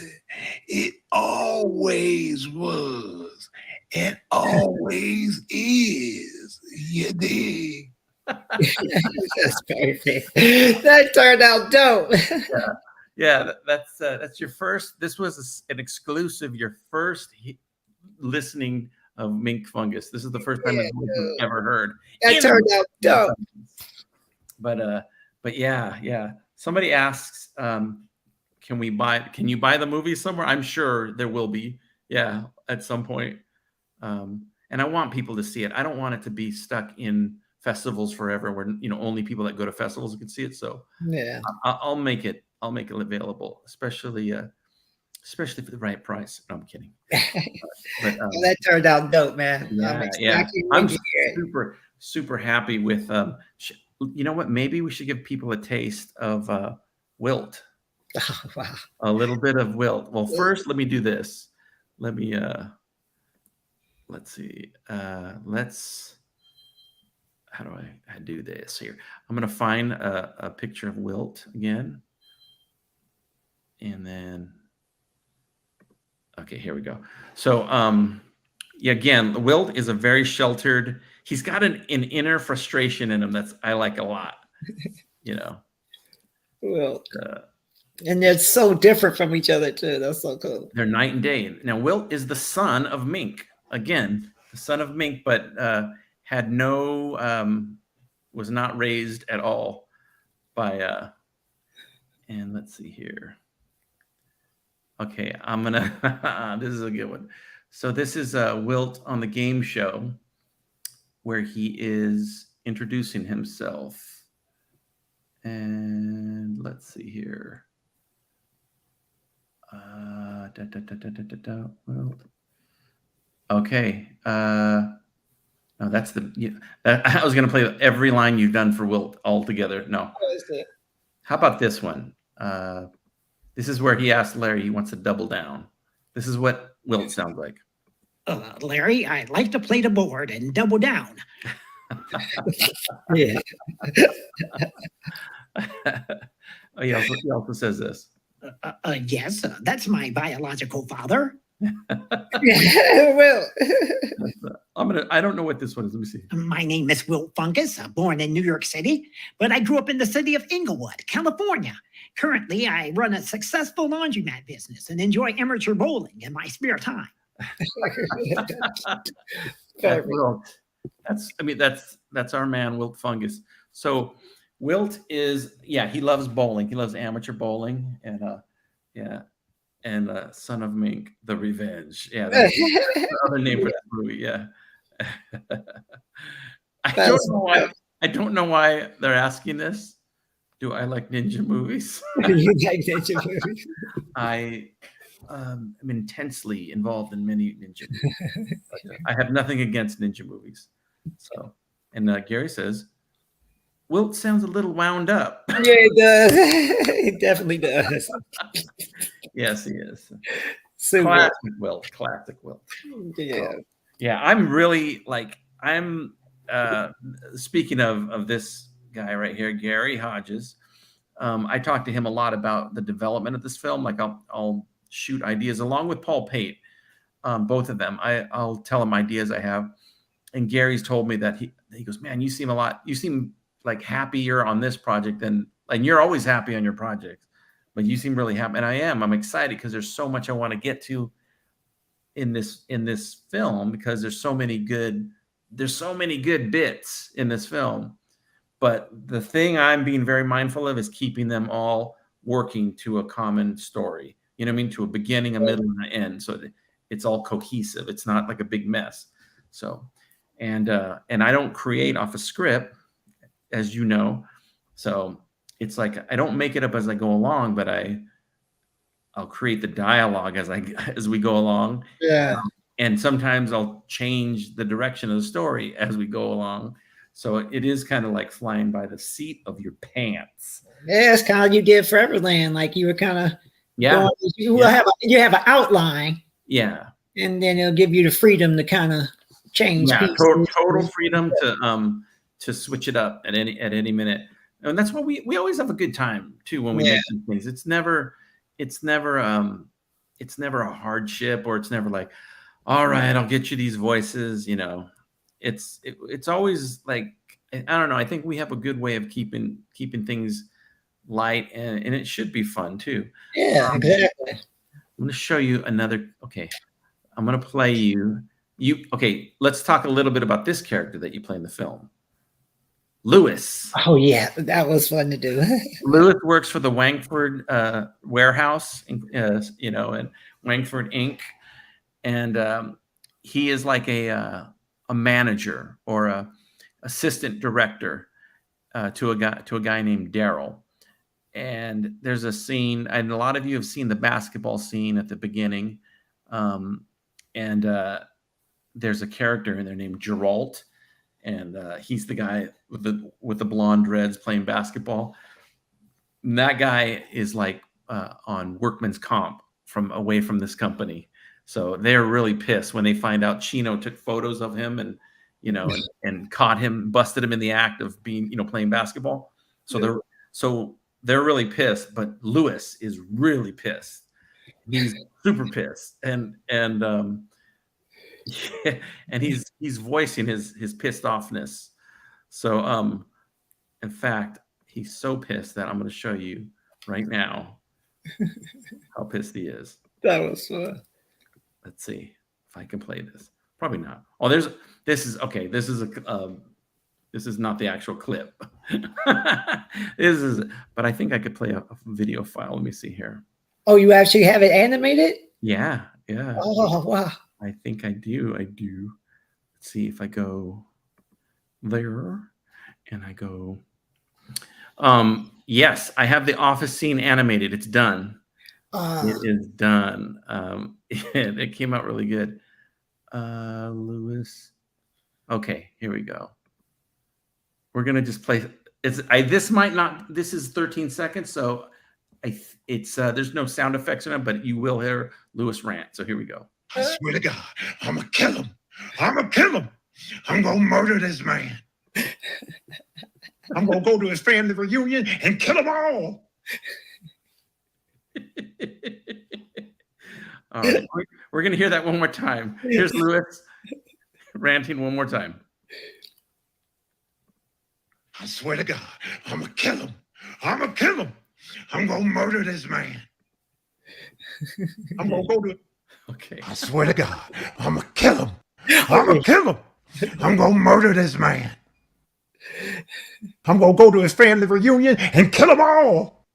It always was and always is. You dig? That's perfect. That turned out dope. Yeah, that's your first. This was an exclusive. Your first listening of Mink Fungus. This is the first time I've ever heard. That turned out dope. But yeah. Somebody asks, can you buy the movie somewhere? I'm sure there will be. Yeah, at some point. And I want people to see it. I don't want it to be stuck in festivals forever where only people that go to festivals can see it. So yeah, I'll make it available, especially for the right price. No, I'm kidding. But that turned out dope, man. Yeah. I'm super happy with you know what, maybe we should give people a taste of Wilt. Oh, wow. A little bit of Wilt. Well, first let me do this. Let me let's see. How do I do this here? I'm going to find a picture of Wilt again. And then, okay, here we go. So, yeah, again, Wilt is a very sheltered, he's got an inner frustration in him I like a lot, Wilt. And they're so different from each other too. That's so cool. They're night and day. Now, Wilt is the son of Mink. Again, the son of Mink, but had no, was not raised at all by, and let's see here. Okay, I'm gonna, this is a good one. So this is Wilt on the game show where he is introducing himself. And let's see here. Wilt. Okay. No, that's I was going to play every line you've done for Wilt all together. No. How about this one? This is where he asked Larry, he wants to double down. This is what Wilt sounds like. Larry, I'd like to play the board and double down. Yeah. Oh, he also says this. Yes, that's my biological father. Yeah, well, I don't know what this one is. Let me see. My name is Wilt Fungus, born in New York City, but I grew up in the city of Inglewood, California. Currently, I run a successful laundromat business and enjoy amateur bowling in my spare time. That's our man, Wilt Fungus. So Wilt is, he loves bowling. He loves amateur bowling, and Son of Mink, The Revenge. Yeah, that's the other name for that movie. Yeah. I don't know why they're asking this. Do I like ninja movies? You like ninja movies? I am intensely involved in many ninja movies. I have nothing against ninja movies. So, and Gary says, Wilt sounds a little wound up. Yeah, he does. He definitely does. Yes, he is. Super. Classic Wilt. Yeah. Yeah, I'm really speaking of this guy right here, Gary Hodges. I talked to him a lot about the development of this film. Like I'll shoot ideas along with Paul Pate, both of them. I'll tell him ideas I have. And Gary's told me that he goes, man, you seem like happier on this project and you're always happy on your projects, but you seem really happy. And I am. I'm excited because there's so much I want to get to in this film, because there's so many good bits in this film. But the thing I'm being very mindful of is keeping them all working to a common story. You know what I mean? To a beginning, a middle, and an end. So it's all cohesive. It's not like a big mess. So, and I don't create off a script, as you know. So it's like I don't make it up as I go along, but I'll create the dialogue as we go along. Yeah. And sometimes I'll change the direction of the story as we go along. So it is kind of like flying by the seat of your pants. Yeah, it's kind of you did Foreverland. Like you were kind of you have an outline. Yeah. And then it'll give you the freedom to kind of change. Yeah, total freedom to switch it up at any minute. And that's why we always have a good time too when we make these things. It's never a hardship, or it's never like, all right, I'll get you these voices, you know. It's always like, I don't know, I think we have a good way of keeping things light, and it should be fun too. Yeah, exactly. I'm going to show you another. Okay, I'm going to play you. Okay, let's talk a little bit about this character that you play in the film, Lewis. Oh yeah, that was fun to do. Lewis works for the Wangford warehouse, and Wangford Inc. And he is like a manager or a assistant director to a guy named Daryl. And there's a scene, and a lot of you have seen the basketball scene at the beginning. And there's a character in there named Geralt, and he's the guy with the blonde dreads playing basketball. And that guy is like on workman's comp away from this company. So they're really pissed when they find out Chino took photos of him and and caught him, busted him in the act of being playing basketball. So they're really pissed, but Lewis is really pissed. He's super pissed, and he's voicing his pissed offness. So in fact, he's so pissed that I'm going to show you right now how pissed he is. That was fun. Let's see if I can play this. Probably not. Oh, this is not the actual clip. But I think I could play a video file. Let me see here. Oh, you actually have it animated? Yeah. Oh, wow. I think I do. Let's see if I go there and I go. Yes, I have the office scene animated. It's done. It is done. It came out really good. Lewis. Okay, here we go. We're gonna just play. This might not. This is 13 seconds, so there's no sound effects in it, but you will hear Lewis rant. So here we go. I swear to God, I'm gonna kill him. I'm gonna kill him. I'm gonna murder this man. I'm gonna go to his family reunion and kill them all. All right, we're gonna hear that one more time. Here's Lewis ranting one more time. I swear to God, I'm gonna kill him. I'm gonna kill him. I'm gonna murder this man. I'm gonna go to. Okay. I swear to God, I'm gonna kill him. I'm gonna kill him. I'm gonna murder this man. I'm gonna go to his family reunion and kill them all.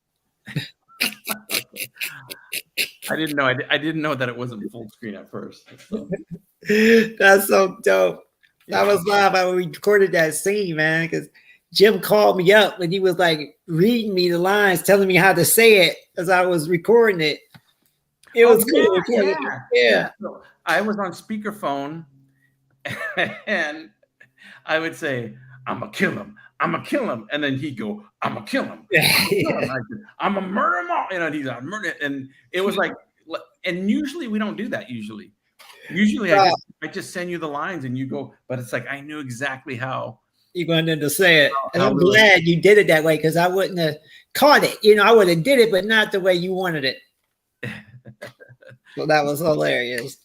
I didn't know. I didn't know that it wasn't full screen at first. So. That's so dope. I was live. I recorded that scene, man, because Jim called me up and he was like reading me the lines, telling me how to say it as I was recording it. It was cool. Yeah. So I was on speakerphone and I would say, I'm going to kill him. I'm going to kill him. And then he'd go, I'm going to kill him. I'm going to murder him all. He's going to murder. And it was like, and usually we don't do that usually. Usually I just send you the lines and you go, but it's like, I knew exactly how. You wanted to say it. And I'm glad you did it that way because I wouldn't have caught it. I would have did it, but not the way you wanted it. So that was hilarious.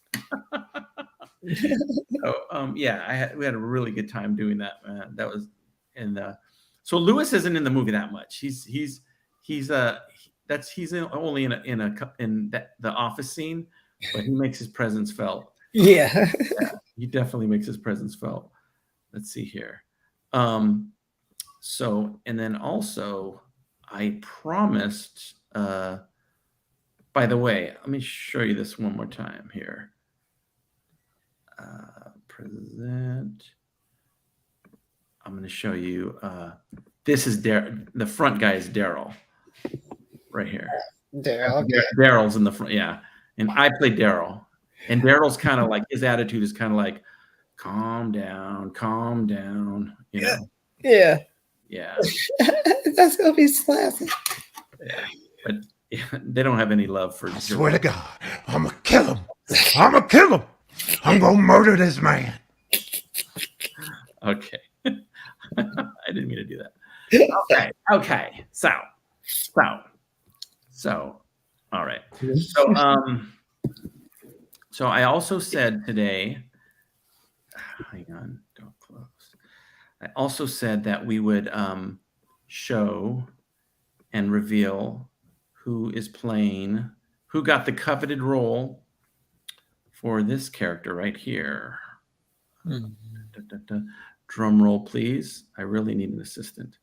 So, we had a really good time doing that, man. That was, so Lewis isn't in the movie that much. He's only in the office scene, but he makes his presence felt. Yeah, he definitely makes his presence felt. Let's see here. So, and then also I promised, by the way, let me show you this one more time here. Present. I'm going to show you. This is the front guy is Daryl, right here. Daryl. Okay. Daryl's in the front, yeah. And I play Daryl, and Daryl's kind of like his attitude is kind of like, calm down, Yeah. Yeah. That's gonna be classic. Yeah. But they don't have any love for. I swear to God, I'm gonna kill him. I'm gonna kill him. I'm gonna murder this man. Okay. I didn't mean to do that. Okay. So, all right. So I also said today, hang on, don't close. I also said that we would show and reveal who got the coveted role for this character right here. Drum roll, please. I really need an assistant.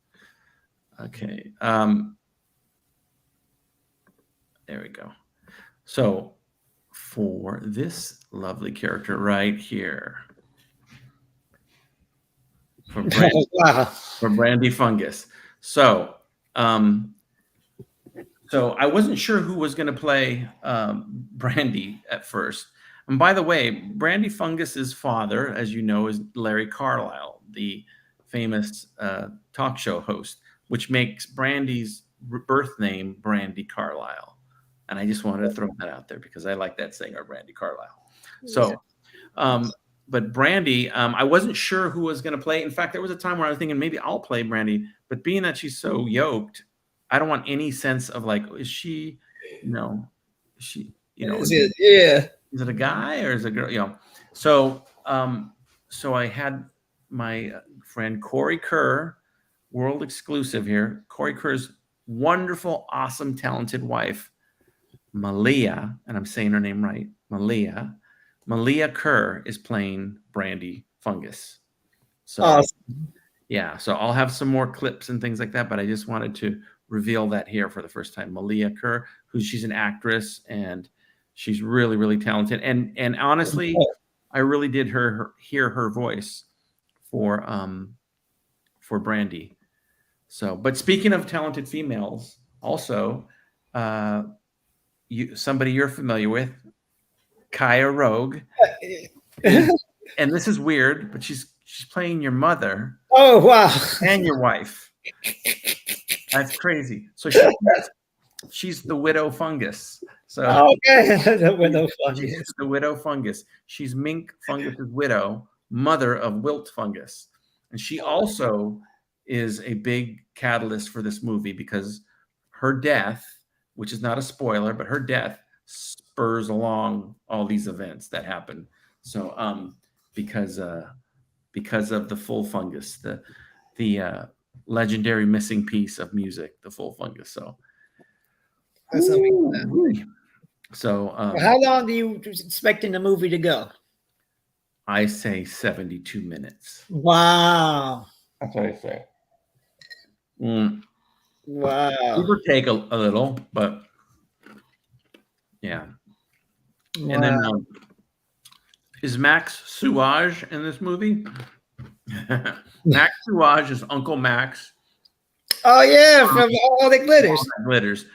Okay. There we go. So for this lovely character right here, for Brandy Fungus. So I wasn't sure who was going to play Brandy at first. And by the way, Brandy Fungus's father, as you know, is Larry Carlisle, the famous talk show host, which makes Brandy's birth name Brandy Carlisle. And I just wanted to throw that out there because I like that singer, Brandy Carlisle. So, but Brandy, I wasn't sure who was going to play. In fact, there was a time where I was thinking maybe I'll play Brandy, but being that she's so yoked, I don't want any sense of like, is she, is it a guy or is it a girl? So I had my friend Corey Kerr, world exclusive here. Corey Kerr's wonderful, awesome, talented wife, Malia, and I'm saying her name right, Malia Kerr is playing Brandy Fungus. So awesome. Yeah, so I'll have some more clips and things like that, but I just wanted to reveal that here for the first time. Malia Kerr, she's an actress and she's really, really talented. And honestly, I really did hear her voice for Brandy. So, but speaking of talented females, also, somebody you're familiar with, Kaya Rogue. And this is weird, but she's playing your mother. Oh, wow. And your wife. That's crazy. So she's the widow Fungus. So okay, the widow Fungus. She's the widow Fungus. She's Mink Fungus's widow, mother of Wilt Fungus. And she also is a big catalyst for this movie because her death, which is not a spoiler, but her death spurs along all these events that happen. So because of the full Fungus, the legendary missing piece of music, the full Fungus. So that's so how long do you expecting the movie to go? I say 72 minutes. Wow. That's what I say. Wow. Give or take a little, but yeah. Wow. And then is Max Suage in this movie? Max Suage is Uncle Max. Oh yeah, from All That Glitters. All That Glitters.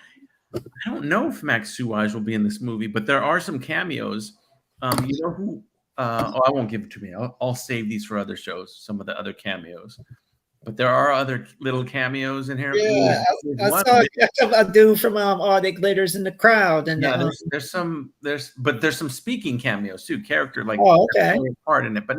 I don't know if Max Suage will be in this movie, but there are some cameos. You know who? I won't give it to me. I'll save these for other shows. Some of the other cameos, but there are other little cameos in here. Yeah, I saw a dude from All That Glitters in the crowd, and yeah, there's some speaking cameos too. Character like part in it, but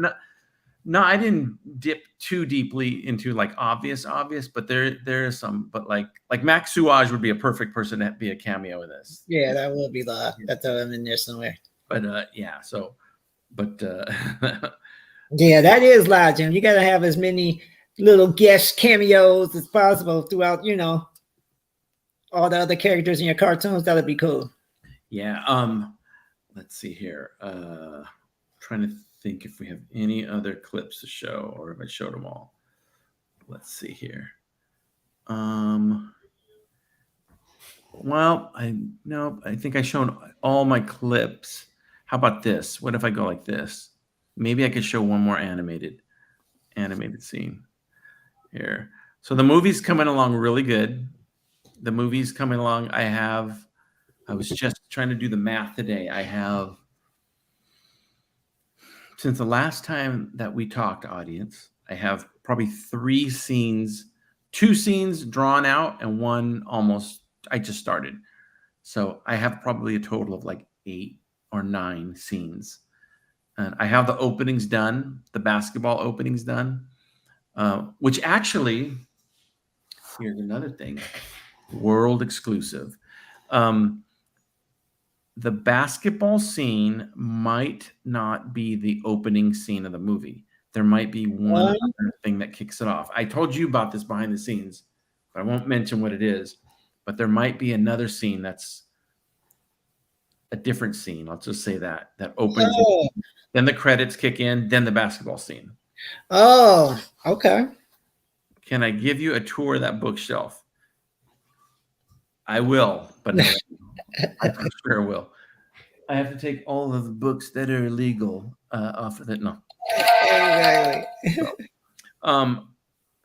no, I didn't dip too deeply into like obvious, but there is some. But like Max Suage would be a perfect person to be a cameo in this. Yeah, that will be that's in there somewhere. But yeah, so. But yeah, that is logic. You got to have as many little guest cameos as possible throughout, all the other characters in your cartoons. That'd be cool. Yeah. Let's see here. Trying to think if we have any other clips to show, or if I showed them all. Let's see here. Well, I think I showed all my clips. How about this? What if I go like this? Maybe I could show one more animated scene here. So the movie's coming along really good. The movie's coming along. I was just trying to do the math today. I have, since the last time that we talked, audience, I have probably 3 scenes, 2 scenes drawn out and one almost, I just started. So I have probably a total of like 8 or 9 scenes. And I have the openings done, the basketball openings done, which actually, here's another thing, world exclusive. The basketball scene might not be the opening scene of the movie. There might be one other thing that kicks it off. I told you about this behind the scenes, but I won't mention what it is. But there might be another scene that's a different scene. Let's just say that opens. Then the credits kick in. Then the basketball scene. Oh, okay. Can I give you a tour of that bookshelf? I will, but I for sure will. I have to take all of the books that are illegal off of it. No. Exactly.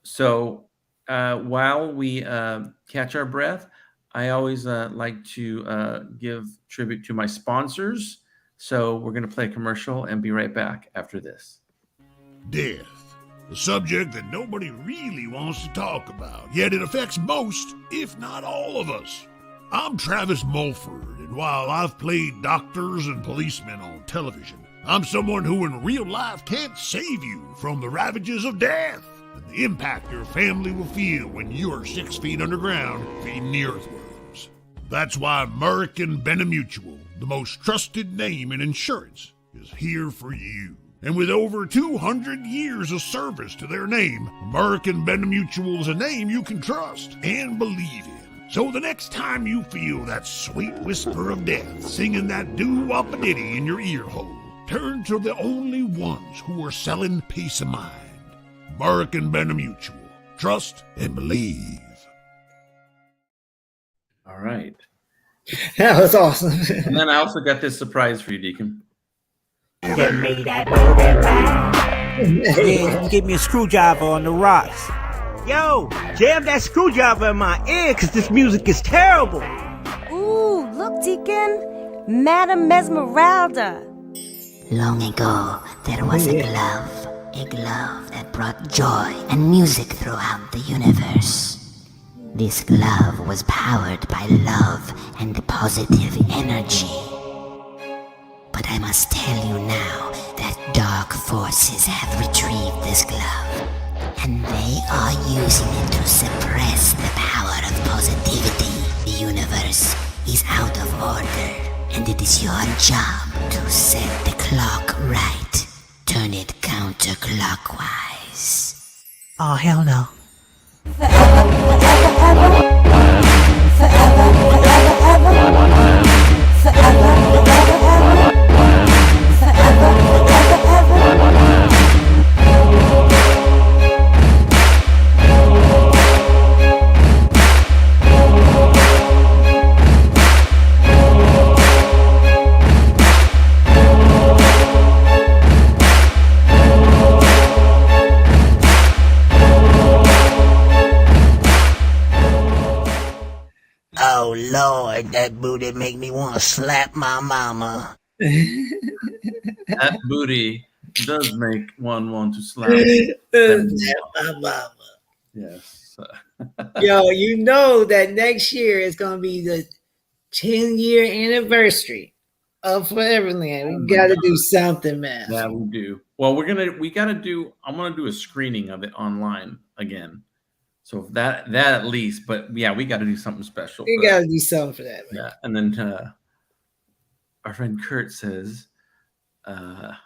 So while we catch our breath, I always like to give tribute to my sponsors. So we're going to play a commercial and be right back after this. Death, a subject that nobody really wants to talk about, yet it affects most, if not all of us. I'm Travis Mulford, and while I've played doctors and policemen on television, I'm someone who in real life can't save you from the ravages of death and the impact your family will feel when you're 6 feet underground feeding the earthworms. That's why American Benemutual, the most trusted name in insurance, is here for you. And with over 200 years of service to their name, American Benemutual is a name you can trust and believe in. So the next time you feel that sweet whisper of death singing that doo-wop-a-ditty in your ear hole, turn to the only ones who are selling peace of mind. American Benemutual. Trust and believe. All right. That was awesome. And then I also got this surprise for you, Deacon. Give me that booty ride. Yeah, you gave me a screwdriver on the rocks. Yo, jam that screwdriver in my ear, cause this music is terrible. Ooh, Look, Deacon, Madame Mesmeralda. Long ago, there was a glove that brought joy and music throughout the universe. This glove was powered by love and positive energy. But I must tell you now that dark forces have retrieved this glove, and they are using it to suppress the power of positivity. The universe is out of order, and it is your job to set the clock right. Turn it counterclockwise. Oh, hell no. Oh Lord, that booty make me want to slap my mama. That booty does make one want to slap. My mama. Yes. Yo, you know that next year is going to be the 10-year anniversary of Foreverland. We got to do something, man. Yeah, we do. Well, I'm gonna do a screening of it online again. So that at least, but yeah, we got to do something special. We got to do something for that, man. Yeah, and then our friend Kurt says, "I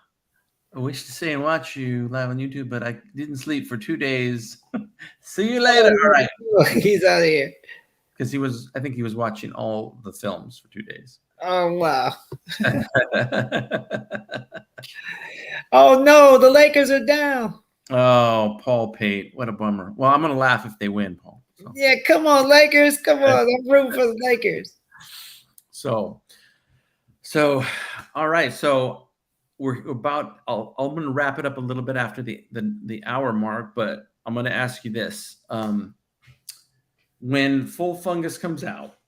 wish to stay and watch you live on YouTube, but I didn't sleep for 2 days. See you later." All right, he's out of here because I think he was watching all the films for 2 days. Oh wow! Oh no, the Lakers are down. Oh, Paul Pate, what a bummer. Well, I'm gonna laugh if they win, Paul. So. Yeah, come on, Lakers, come on! I'm rooting for the Lakers. So, all right. So we're about. I'm gonna wrap it up a little bit after the hour mark, but I'm gonna ask you this: when Full Fungus comes out,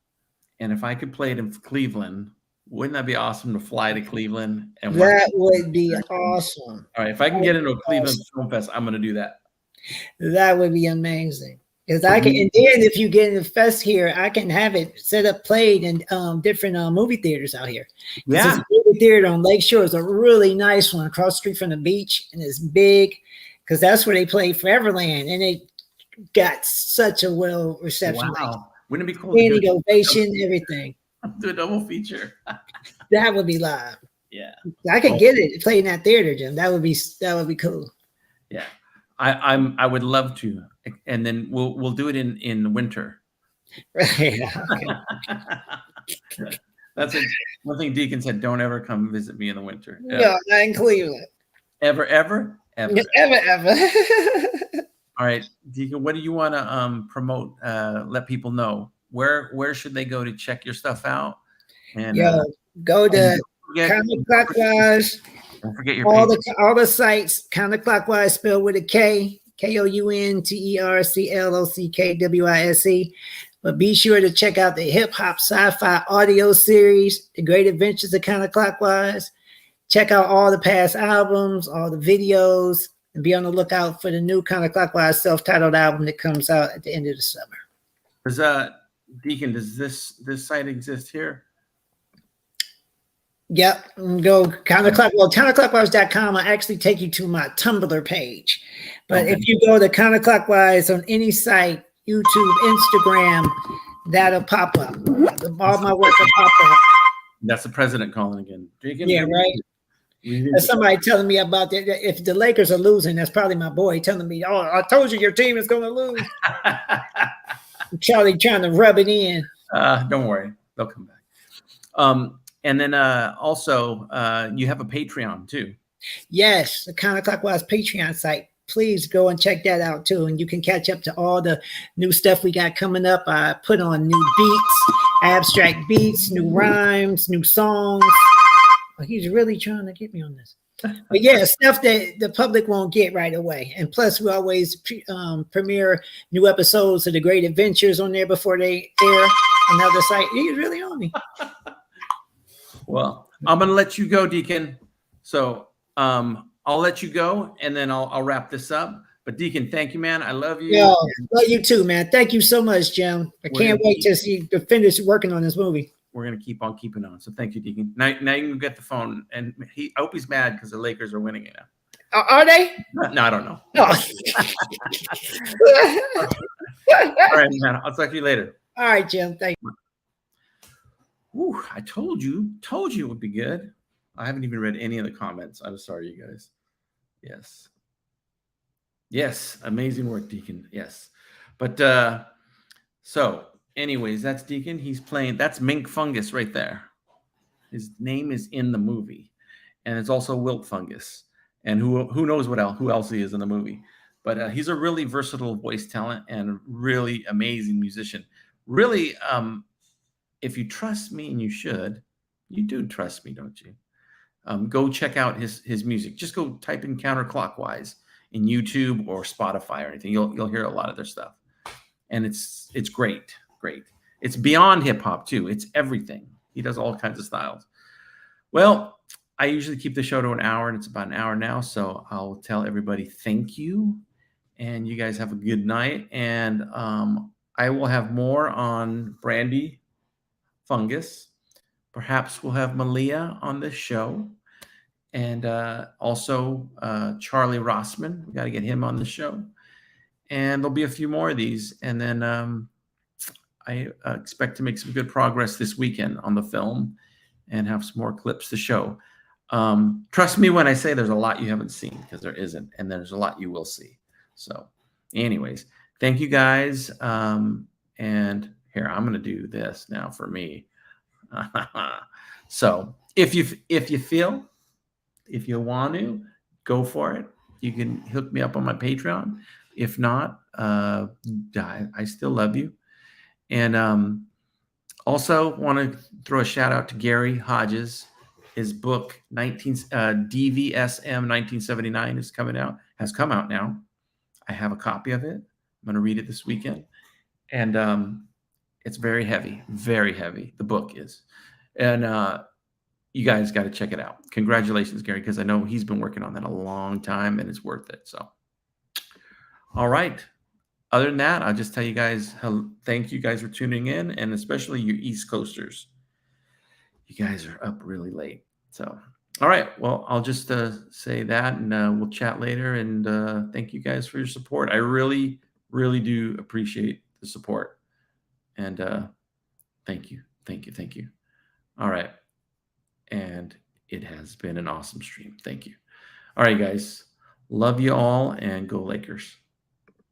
and if I could play it in Cleveland, wouldn't that be awesome to fly to Cleveland? And that would be awesome. All right, if I can get into a Cleveland Film Fest, I'm going to do that. That would be amazing. Because I can, and then if you get in the fest here, I can have it set up, played in different movie theaters out here. Yeah, this movie theater on Lakeshore is a really nice one across the street from the beach, and it's big because that's where they play Foreverland, and it got such a well reception. Wow, wouldn't it be cool? Standing ovation, everything. Do a double feature. That would be live. Yeah, I could get it played in that theater, Jim. That would be cool. Yeah, I would love to, and then we'll do it in winter. Right. That's one thing Deacon said. Don't ever come visit me in the winter. Ever. No, not in Cleveland. Ever. Ever. All right, Deacon. What do you want to promote? Let people know. Where should they go to check your stuff out? And go to Counterclockwise. Don't forget your all the sites. Counterclockwise spelled with a K. KOUNTERCLOCKWISE. But be sure to check out the hip hop sci-fi audio series, The Great Adventures of Counterclockwise. Check out all the past albums, all the videos, and be on the lookout for the new Counterclockwise self-titled album that comes out at the end of the summer. Deacon, does this site exist here? Yep. Go counterclockwise. Well, counterclockwise.com will actually take you to my Tumblr page. But if you go to Counterclockwise on any site, YouTube, Instagram, that'll pop up. All my work will pop up. That's the president calling again. Deacon, yeah, right. There's somebody telling me about that. If the Lakers are losing, that's probably my boy telling me, "Oh, I told you your team is going to lose." Charlie trying to rub it in. Don't worry, they'll come back. And then also, you have a Patreon too. Yes, the Counterclockwise Patreon site. Please go and check that out too, and you can catch up to all the new stuff we got coming up. I put on new beats, abstract beats, new rhymes, new songs. Oh, he's really trying to get me on this. But yeah, stuff that the public won't get right away. And plus, we always premiere new episodes of The Great Adventures on there before they air on the other site. He's really on me. Well, I'm going to let you go, Deacon. So I'll let you go, and then I'll wrap this up. But Deacon, thank you, man. I love you. Yo, love you too, man. Thank you so much, Jim. I can't wait to finish working on this movie. We're going to keep on keeping on. So thank you, Deacon. Now you can get the phone. And I hope he's mad because the Lakers are winning it now. Are they? No, I don't know. Oh. All right, man. I'll talk to you later. All right, Jim. Thank you. Ooh, I told you it would be good. I haven't even read any of the comments. I'm sorry, you guys. Yes, amazing work, Deacon. Yes. But so anyways, that's Deacon. He's playing, that's Mink Fungus right there. His name is in the movie. And it's also Wilt Fungus. And who knows who else he is in the movie. But he's a really versatile voice talent and really amazing musician. Really, if you trust me, and you do trust me, don't you? Go check out his music. Just go type in Kounterclockwise in YouTube or Spotify or anything. You'll hear a lot of their stuff, and it's great. It's beyond hip hop too. It's everything. He does all kinds of styles. Well, I usually keep the show to an hour, and it's about an hour now. So I'll tell everybody thank you, and you guys have a good night. And I will have more on Brandy Fungus. Perhaps we'll have Malia on this show. And also Charlie Rossman. We got to get him on the show. And there'll be a few more of these. And then I expect to make some good progress this weekend on the film and have some more clips to show. Trust me when I say there's a lot you haven't seen, because there isn't. And there's a lot you will see. So anyways, thank you guys. And here, I'm going to do this now for me. So if you want to, go for it. You can hook me up on my Patreon. If not, I still love you. And also want to throw a shout out to Gary Hodges. His book, DVSM 1979, has come out now. I have a copy of it. I'm going to read it this weekend. And it's very heavy, the book is. And you guys got to check it out. Congratulations, Gary, because I know he's been working on that a long time, and it's worth it. So, all right. Other than that, I'll just tell you guys, thank you guys for tuning in, and especially you East Coasters. You guys are up really late. So, all right. Well, I'll just say that, and we'll chat later. And thank you guys for your support. I really, really do appreciate the support. And thank you. All right. And it has been an awesome stream. Thank you. All right, guys. Love you all, and go Lakers.